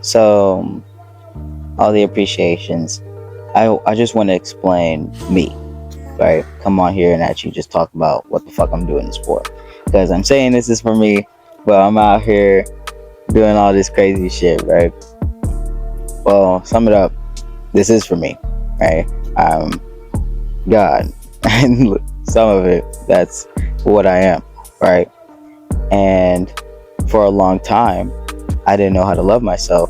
So, all the appreciations. I just want to explain me, right? Come on here and actually just talk about what the fuck I'm doing this for. Because I'm saying this is for me, but I'm out here doing all this crazy shit, right? Well, sum it up. This is for me, right? God, and some of it, that's what I am, right? And for a long time, I didn't know how to love myself.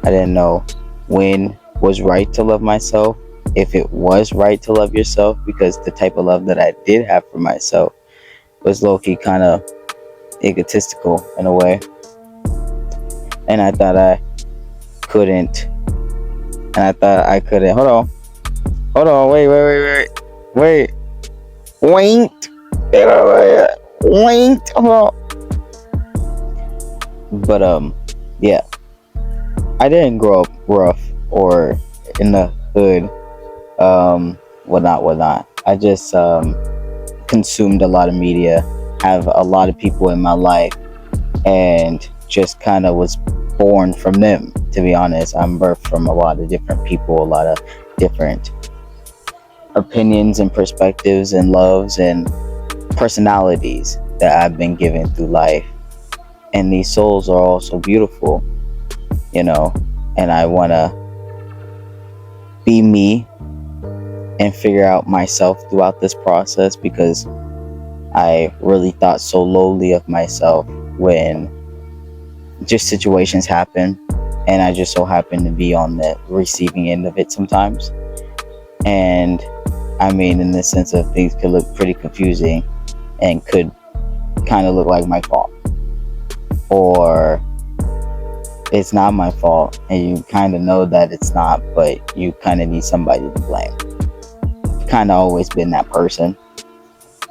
I didn't know when was right to love myself, if it was right to love yourself, because the type of love that I did have for myself was low-key kind of egotistical in a way. And I thought I couldn't, hold on, wait, wait, wait, hold on. But, yeah, I didn't grow up rough or in the hood, whatnot. I just consumed a lot of media, have a lot of people in my life, and just kind of was born from them. To be honest, I'm birthed from a lot of different people, a lot of different opinions and perspectives and loves and personalities that I've been given through life. And these souls are all so beautiful, you know, and I want to be me and figure out myself throughout this process, because I really thought so lowly of myself when just situations happen, and I just so happen to be on the receiving end of it sometimes. And I mean, in the sense of things could look pretty confusing and could kind of look like my fault, or it's not my fault and you kind of know that it's not, but you kind of need somebody to blame. Kind of always been that person,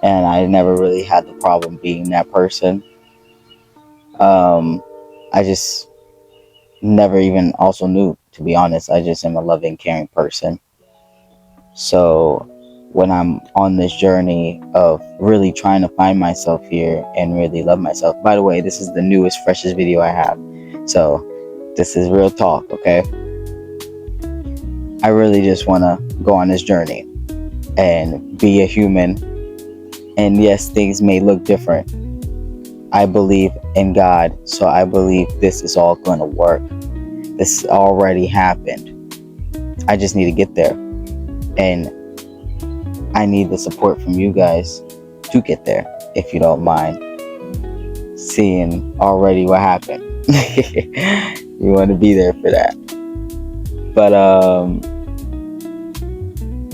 and I never really had the problem being that person. I just never even also knew, to be honest. I just am a loving, caring person. So when I'm on this journey of really trying to find myself here and really love myself, by the way, this is the newest, freshest video I have, so this is real talk, okay? I really just want to go on this journey and be a human. And yes, things may look different. I believe in God, so I believe this is all going to work. This already happened. I just need to get there. And I need the support from you guys to get there, if you don't mind seeing already what happened. You want to be there for that. But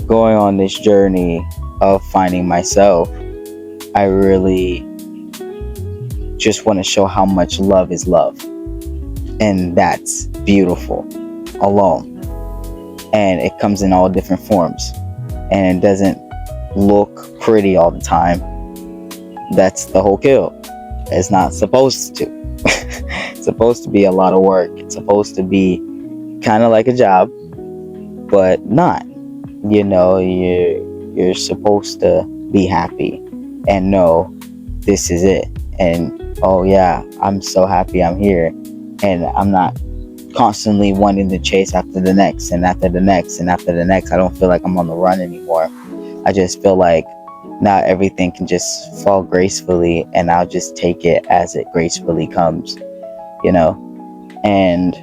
going on this journey of finding myself, I really just want to show how much love is love. And that's beautiful alone. And it comes in all different forms. And it doesn't look pretty all the time. That's the whole kill. It's not supposed to. It's supposed to be a lot of work. It's supposed to be kind of like a job, but not. You know, you're supposed to be happy and know this is it. And oh yeah, I'm so happy I'm here. And I'm not constantly wanting to chase after the next and after the next and after the next. I don't feel like I'm on the run anymore. I just feel like now everything can just fall gracefully, and I'll just take it as it gracefully comes, you know? And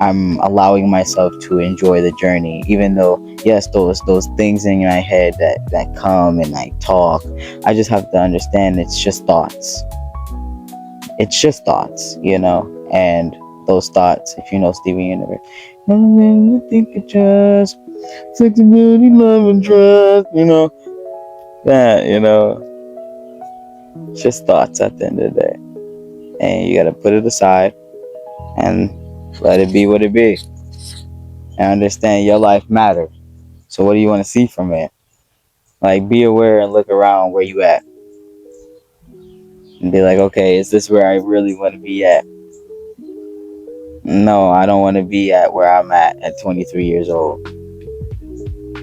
I'm allowing myself to enjoy the journey, even though, yes, those things in my head that come and I talk, I just have to understand it's just thoughts. It's just thoughts, you know? And those thoughts, if you know Steven Universe, I think it's just flexibility, love, and trust, you know? That, you know, it's just thoughts at the end of the day. And you gotta put it aside and let it be what it be. And understand your life matters. So what do you want to see from it? Like, be aware and look around where you at. And be like, okay, is this where I really want to be at? No, I don't want to be at where I'm at 23 years old.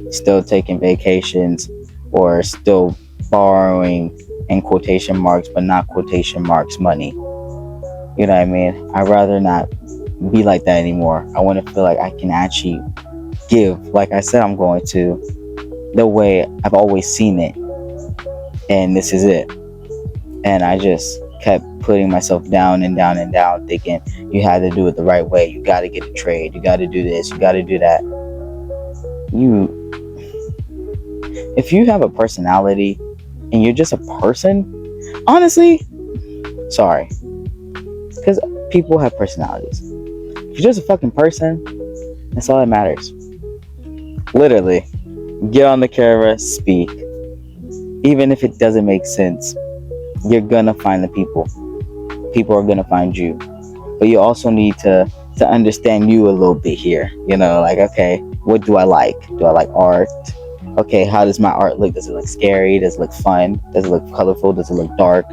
Still taking vacations, or still borrowing in quotation marks, but not quotation marks, money. You know what I mean? I'd rather not be like that anymore. I want to feel like I can actually give, like I said, I'm going to, the way I've always seen it. And this is it. And I just kept putting myself down and down and down, thinking you had to do it the right way. You got to get a trade. You got to do this. You got to do that. If you have a personality and you're just a person, honestly, sorry, because people have personalities. If you're just a fucking person, that's all that matters. Literally, get on the camera, speak. Even if it doesn't make sense, you're gonna find the people. People are gonna find you. But you also need to understand you a little bit here. You know, like, okay, what do I like? Do I like art? Okay, how does my art look? Does it look scary? Does it look fun? Does it look colorful? Does it look dark?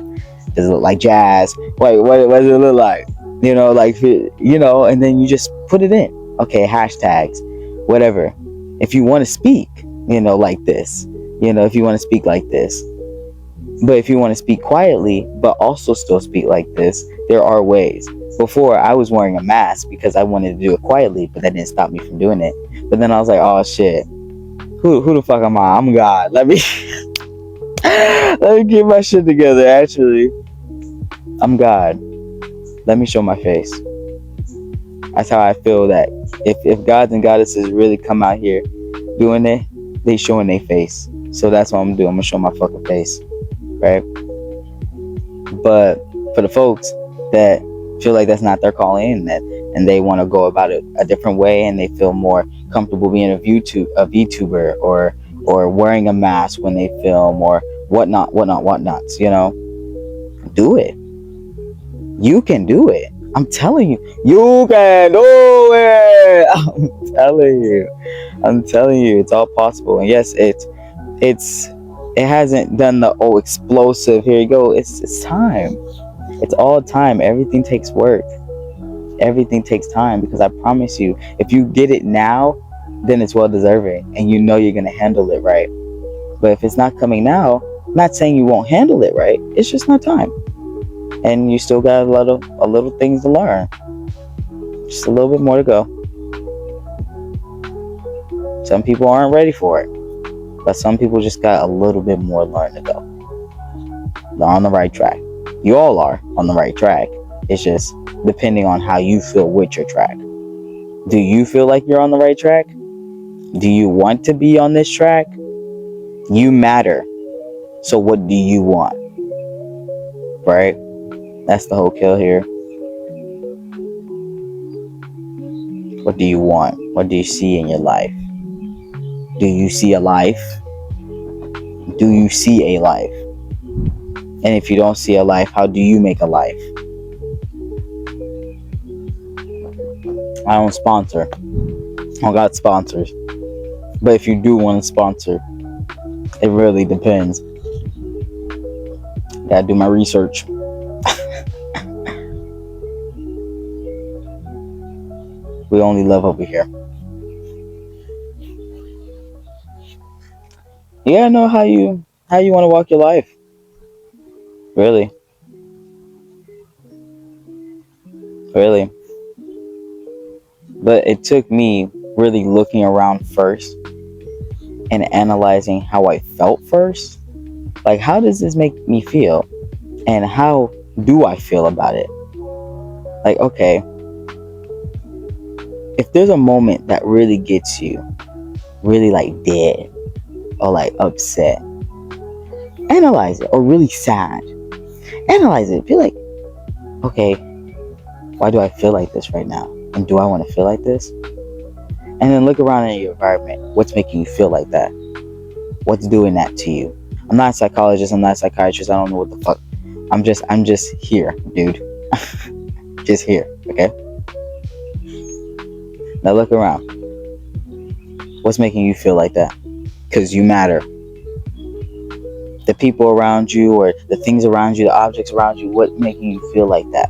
Does it look like jazz? Wait, what does it look like? You know, like, you know, and then you just put it in. Okay, hashtags, whatever. If you want to speak, you know, like this, you know, if you want to speak like this, but if you want to speak quietly, but also still speak like this, there are ways. Before, I was wearing a mask because I wanted to do it quietly, but that didn't stop me from doing it. But then I was like, oh shit, who the fuck am I? I'm God. Let me let me get my shit together. Actually, I'm God. Let me show my face. That's how I feel that if gods and goddesses really come out here doing it, they showing their face. So that's what I'm gonna do. I'm gonna show my fucking face, right? But for the folks that feel like that's not their calling and they want to go about it a different way and they feel more comfortable being a VTuber or wearing a mask when they film or whatnots, you know, do it. You can do it. I'm telling you, you can do it. I'm telling you, it's all possible. And yes, it hasn't done the explosive. Here you go. It's time. It's all time. Everything takes work. Everything takes time because I promise you, if you get it now, then it's well deserving, and you know you're gonna handle it right. But if it's not coming now, I'm not saying you won't handle it right. It's just not time. And you still got a little things to learn. Just a little bit more to go. Some people aren't ready for it, but some people just got a little bit more learn to go. They're on the right track. You all are on the right track. It's just depending on how you feel with your track. Do you feel like you're on the right track? Do you want to be on this track? You matter. So what do you want? Right? That's the whole kill here. What do you want? What do you see in your life? Do you see a life? Do you see a life? And if you don't see a life, how do you make a life? I don't sponsor. I don't got sponsors. But if you do want to sponsor, it really depends. Gotta do my research. We only love over here. You gotta know how you want to walk your life. Really. Really. But it took me really looking around first and analyzing how I felt first. Like, how does this make me feel? And how do I feel about it? Like, okay, if there's a moment that really gets you really like dead or like upset, analyze it. Or really sad, analyze it. Be like, okay, why do I feel like this right now? And do I want to feel like this? And then look around in your environment. What's making you feel like that? What's doing that to you? I'm not a psychologist. I'm not a psychiatrist. I don't know what the fuck. I'm just here, dude. Just here, okay? Now look around. What's making you feel like that? Because you matter. The people around you or the things around you, the objects around you, what's making you feel like that?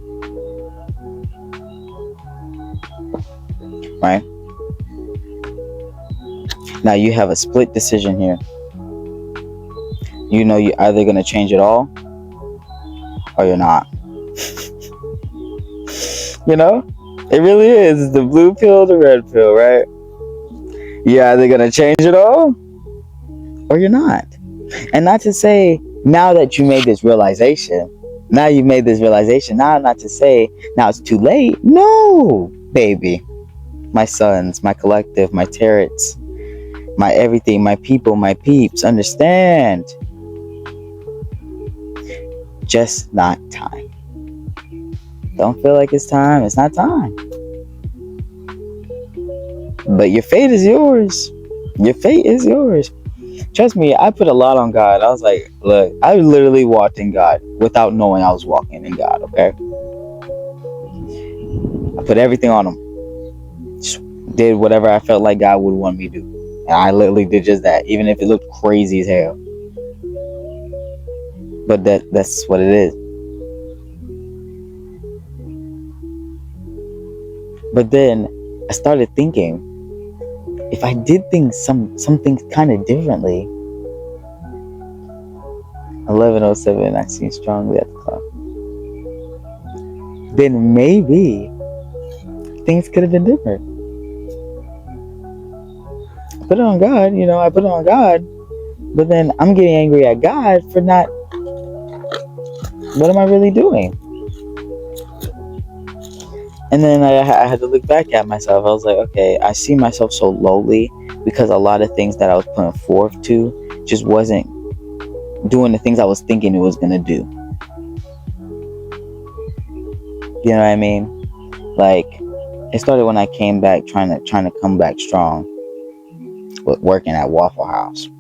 Right? Now you have a split decision here. You know you're either going to change it all or you're not. You know, it really is. It's the blue pill, the red pill, right? You're either gonna change it all, or you're not. And not to say now that you made this realization, now you made this realization. Now, not to say now it's too late. No, baby, my sons, my collective, my terrets, my everything, my people, my peeps. Understand? Just not time. Don't feel like it's time. It's not time. But your fate is yours. Your fate is yours. Trust me, I put a lot on God. I was like, look, I literally walked in God without knowing I was walking in God, okay? I put everything on Him. Just did whatever I felt like God would want me to do. And I literally did just that, even if it looked crazy as hell. But that's what it is. But then I started thinking, if I did things some things kind of differently. 11:07, I seen strongly at the clock. Then maybe things could have been different. I put it on God, I put it on God, but then I'm getting angry at God for not. What am I really doing? And then I had to look back at myself. I was like, okay, I see myself so lowly because a lot of things that I was putting forth to just wasn't doing the things I was thinking it was gonna do. You know what I mean? Like, it started when I came back trying to come back strong with working at Waffle House.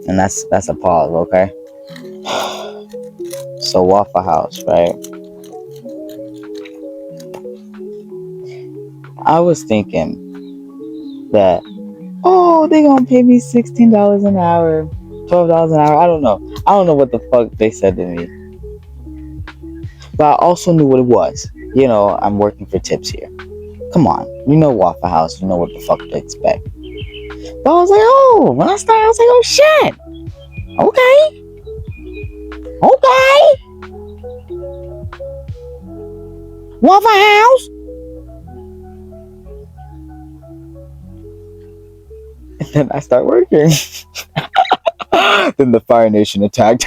And that's a pause, okay? So Waffle House, right? I was thinking that, oh, they gonna pay me $16 an hour, $12 an hour. I don't know what the fuck they said to me. But I also knew what it was. I'm working for tips here. Come on, Waffle House, you know what the fuck to expect. But I was like, oh, when I started, I was like, oh shit. Okay. Waffle House. And then I start working. Then the Fire Nation attacked.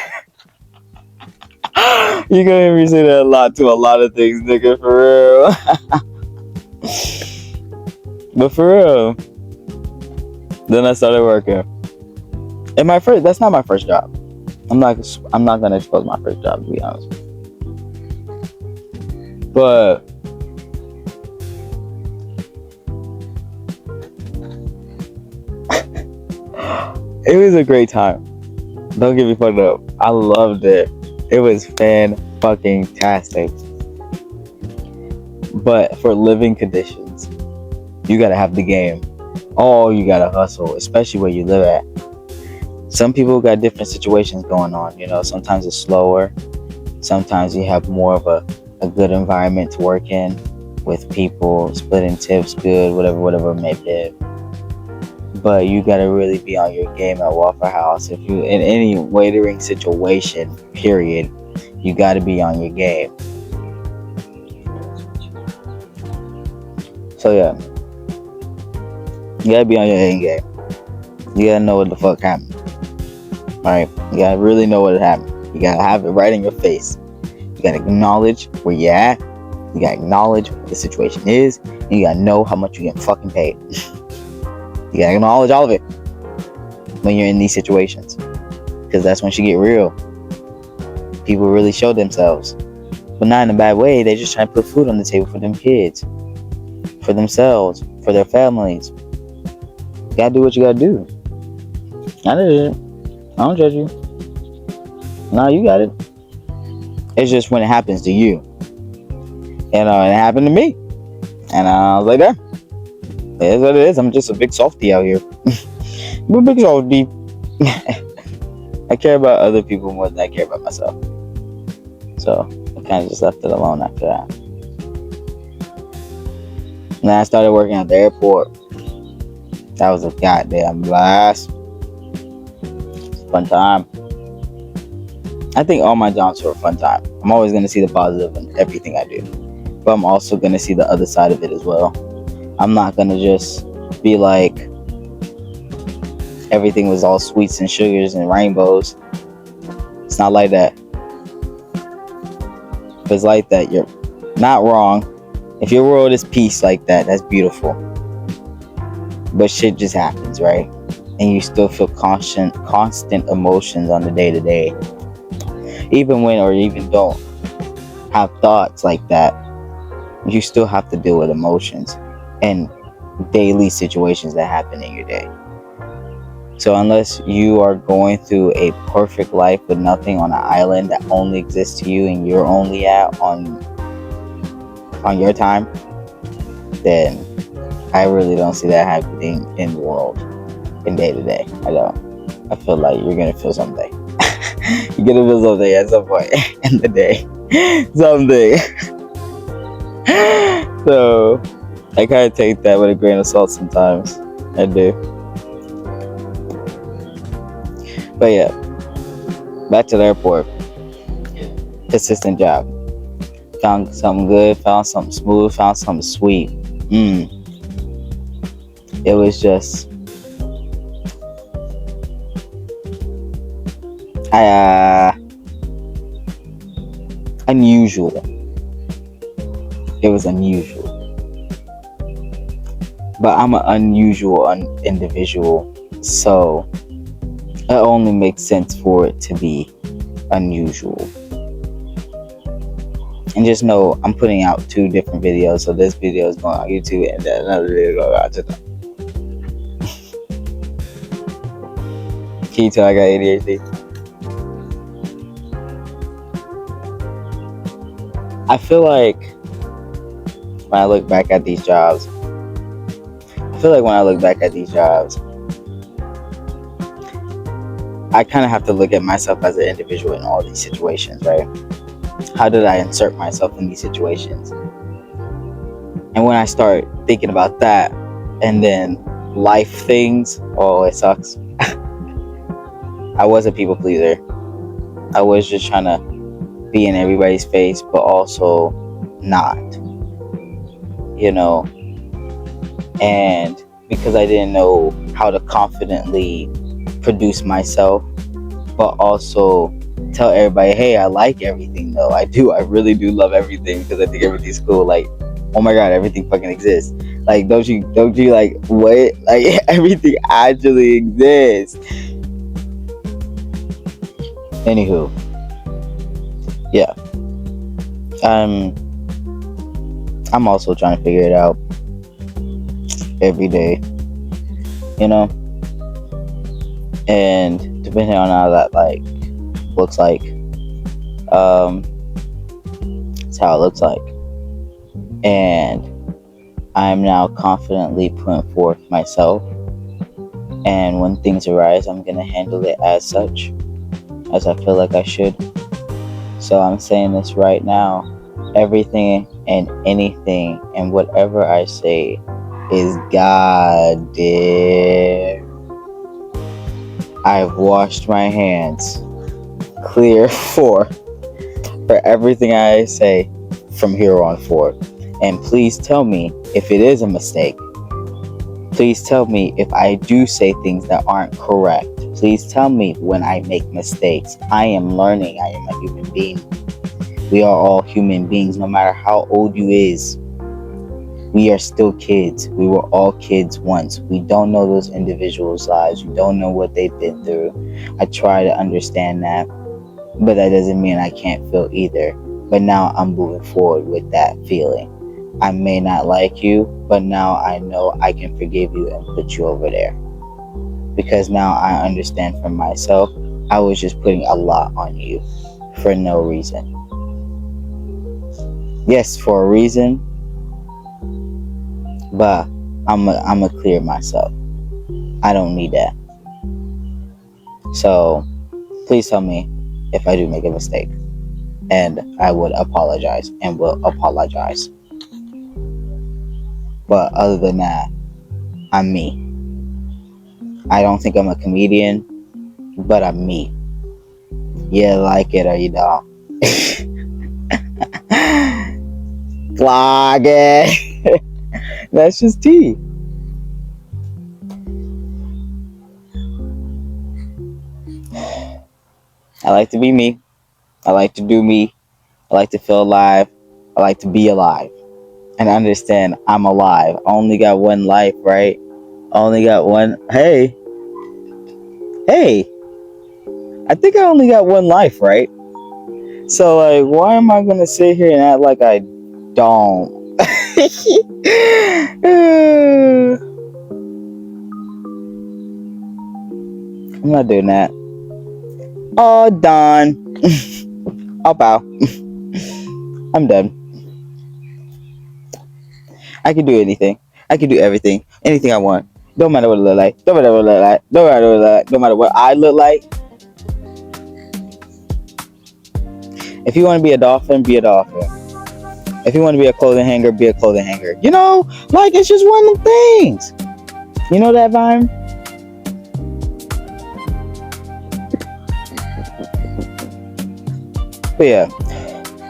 You're gonna hear me say that a lot to a lot of things, nigga, for real. But for real. Then I started working. And that's not my first job. I'm not gonna expose my first job, to be honest. But it was a great time. Don't get me fucked up. I loved it. It was fan-fucking-tastic. But for living conditions, you gotta have the game. Oh, you gotta hustle, especially where you live at. Some people got different situations going on. Sometimes it's slower. Sometimes you have more of a good environment to work in with people, splitting tips good, whatever it may be. But you gotta really be on your game at Waffle House. If you in any waitering situation, period, you gotta be on your game. So yeah, you gotta be on your A game. You gotta know what the fuck happened. Alright, you gotta really know what happened. You gotta have it right in your face. You gotta acknowledge where you're at. You gotta acknowledge what the situation is. And you gotta know how much you're getting fucking paid. You gotta acknowledge all of it when you're in these situations, because that's when you get real. People really show themselves, but not in a bad way. They just trying to put food on the table for them kids, for themselves, for their families. You gotta do what you gotta do. I did it. I don't judge you. No, you got it. It's just when it happens to you. It happened to me. And I was like, that. It is what it is. I'm just a big softie out here. I'm a big softie. I care about other people more than I care about myself. So I kind of just left it alone after that. And then I started working at the airport. That was a goddamn blast. Fun time. I think all my jobs were a fun time. I'm always going to see the positive in everything I do. but I'm also going to see the other side of it as well. I'm not going to just be like everything was all sweets and sugars and rainbows. It's not like that. If it's like that, you're not wrong. If your world is peace like that, that's beautiful. But shit just happens, right? And you still feel constant emotions on the day-to-day. Even when or even don't have thoughts like that, you still have to deal with emotions and daily situations that happen in your day. So unless you are going through a perfect life with nothing on an island that only exists to you and you're only at on your time, then I really don't see that happening in the world in day to day. I don't. I feel like you're gonna feel something. You're gonna feel something at some point in the day. Something. So I kind of take that with a grain of salt sometimes. I do. But yeah, back to the airport. Consistent job. Found something good, found something smooth, found something sweet. It was just unusual. It was unusual. But I'm an unusual individual, so it only makes sense for it to be unusual. And just know I'm putting out 2 different videos. So this video is going on YouTube and then another video going out to them. Can you tell I got ADHD? I feel like when I look back at these jobs, I kind of have to look at myself as an individual in all these situations, right? How did I insert myself in these situations? And when I start thinking about that and then life things, oh, it sucks. I was a people pleaser. I was just trying to be in everybody's face, but also not, and because I didn't know how to confidently produce myself, but also tell everybody, hey, I like everything though. I really do love everything because I think everything's cool. Like, oh my god, everything fucking exists. Like, don't you like, what? Like, everything actually exists. Anywho, yeah. I'm also trying to figure it out every day, and depending on how that looks like, it's how it looks like. And I'm now confidently putting forth myself, and when things arise, I'm gonna handle it as such, as I feel like I should. So I'm saying this right now: everything and anything and whatever I say is God, dear. I've washed my hands clear for everything I say from here on forth. And please tell me if it is a mistake. Please tell me if I do say things that aren't correct. Please tell me when I make mistakes. I am learning. I am a human being. We are all human beings, no matter how old you is. We are still kids. We were all kids once. We don't know those individuals' lives. We don't know what they've been through. I try to understand that, but that doesn't mean I can't feel either. But now I'm moving forward with that feeling. I may not like you, but now I know I can forgive you and put you over there. Because now I understand for myself, I was just putting a lot on you for no reason. Yes, for a reason, but I'm a clear myself. I don't need that. So please tell me if I do make a mistake, and I would apologize and will apologize. But other than that, I'm me. I don't think I'm a comedian, but I'm me. You like it or you don't. Vlogging. That's just tea. I like to be me. I like to do me. I like to feel alive. I like to be alive and understand I'm alive. I only got one life, right? I only got one. Hey, hey, I think I only got one life, right? So, like, why am I gonna sit here and act like I don't? I'm not doing that. Oh, done. I'll bow. I'm done. I can do anything. I can do everything. Anything I want. Don't matter what it look like. Don't matter what it look like. Don't matter what it look like. No matter what I look like. If you want to be a dolphin, be a dolphin. If you want to be a clothing hanger, be a clothing hanger. You know, like, it's just one of the things. You know that vibe? But yeah,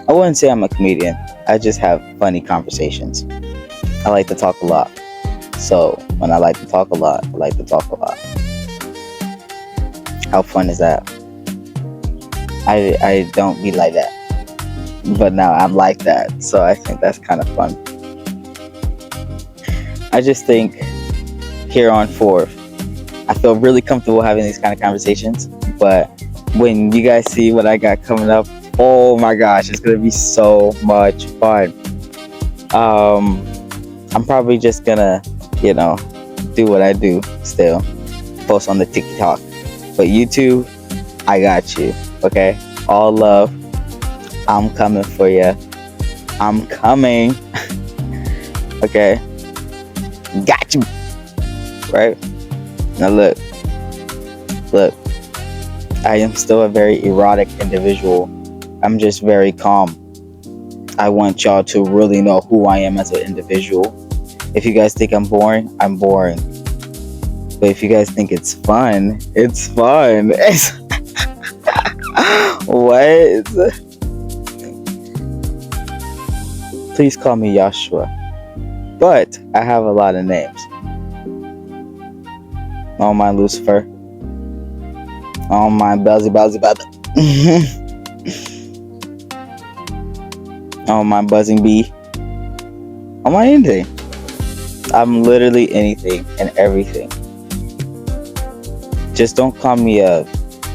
I wouldn't say I'm a comedian. I just have funny conversations. I like to talk a lot. So when I like to talk a lot, I like to talk a lot. How fun is that? I don't be like that. But now I'm like that. So I think that's kind of fun. I just think here on forth, I feel really comfortable having these kind of conversations. But when you guys see what I got coming up, oh my gosh, it's gonna be so much fun. I'm probably just gonna, do what I do still, post on the TikTok. But YouTube, I got you, okay? All love. I'm coming for you. I'm coming. Okay? Got you. Right? Now look. I am still a very erotic individual. I'm just very calm. I want y'all to really know who I am as an individual. If you guys think I'm boring, I'm boring. But if you guys think it's fun, it's fun. What? Please call me Joshua. But I have a lot of names. Oh my Lucifer. Oh my Belzy. Oh my Buzzing Bee. Oh my anything. I'm literally anything and everything. Just don't call me a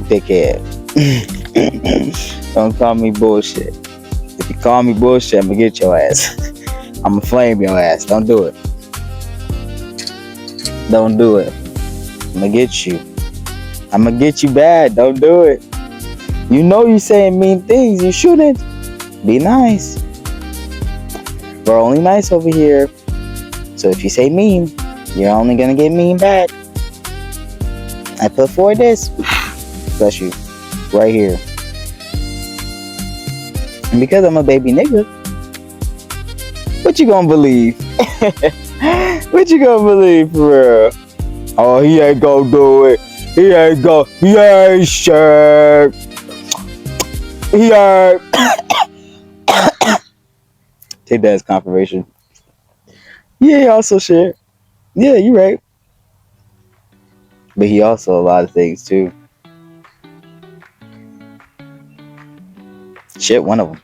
big head. Don't call me bullshit. If you call me bullshit, I'm gonna get your ass. I'm gonna flame your ass. Don't do it. Don't do it. I'm gonna get you. I'm gonna get you bad. Don't do it. You know you saying mean things. You shouldn't. Be nice. We're only nice over here. So if you say mean, you're only gonna get mean back. I put forward this. Bless you. Right here. And because I'm a baby nigga, what you gonna believe? What you gonna believe for real? Oh, he ain't gonna do it. He ain't sure. He ain't. Take that as confirmation. Yeah, he also shared. Yeah, you're right. But he also a lot of things too. Shit, one of them.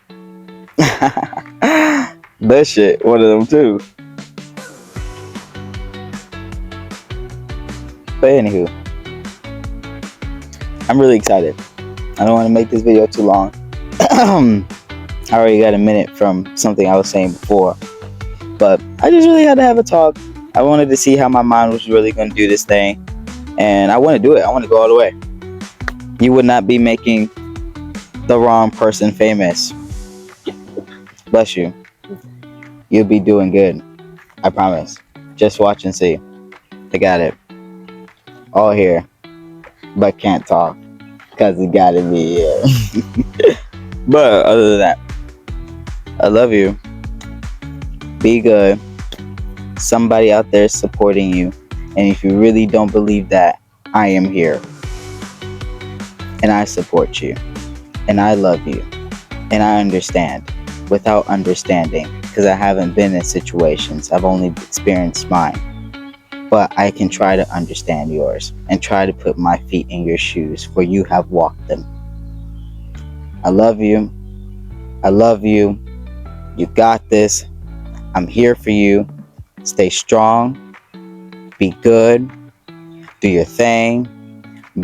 That shit, one of them too. But anywho, I'm really excited. I don't want to make this video too long. I already got a minute from something I was saying before. But I just really had to have a talk. I wanted to see how my mind was really going to do this thing. And I want to do it. I want to go all the way. You would not be making the wrong person famous. Bless you. You'll be doing good. I promise. Just watch and see. I got it. All here. But can't talk. Because it gotta be here. But other than that, I love you. Be good. Somebody out there is supporting you. And if you really don't believe that, I am here. And I support you. And I love you. And I understand. without understanding, because I haven't been in situations. I've only experienced mine. But I can try to understand yours and try to put my feet in your shoes, for you have walked them. I love you. I love you. You got this. I'm here for you. Stay strong. Be good. Do your thing.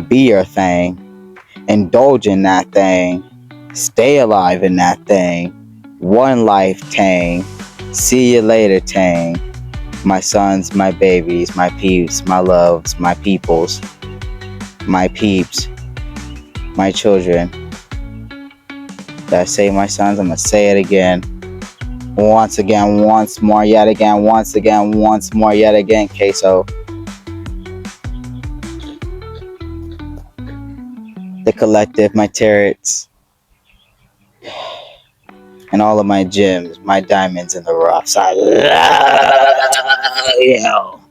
Be your thing. Indulge in that thing. Stay alive in that thing. One life, Tang. See you later, Tang. My sons, my babies, my peeps, my loves, my peoples, my peeps, my children. Did I say my sons? I'm going to say it again. Once again, once more, yet again, once again, once more, yet again, queso. The collective, my turrets, and all of my gems, my diamonds in the rough. I love you.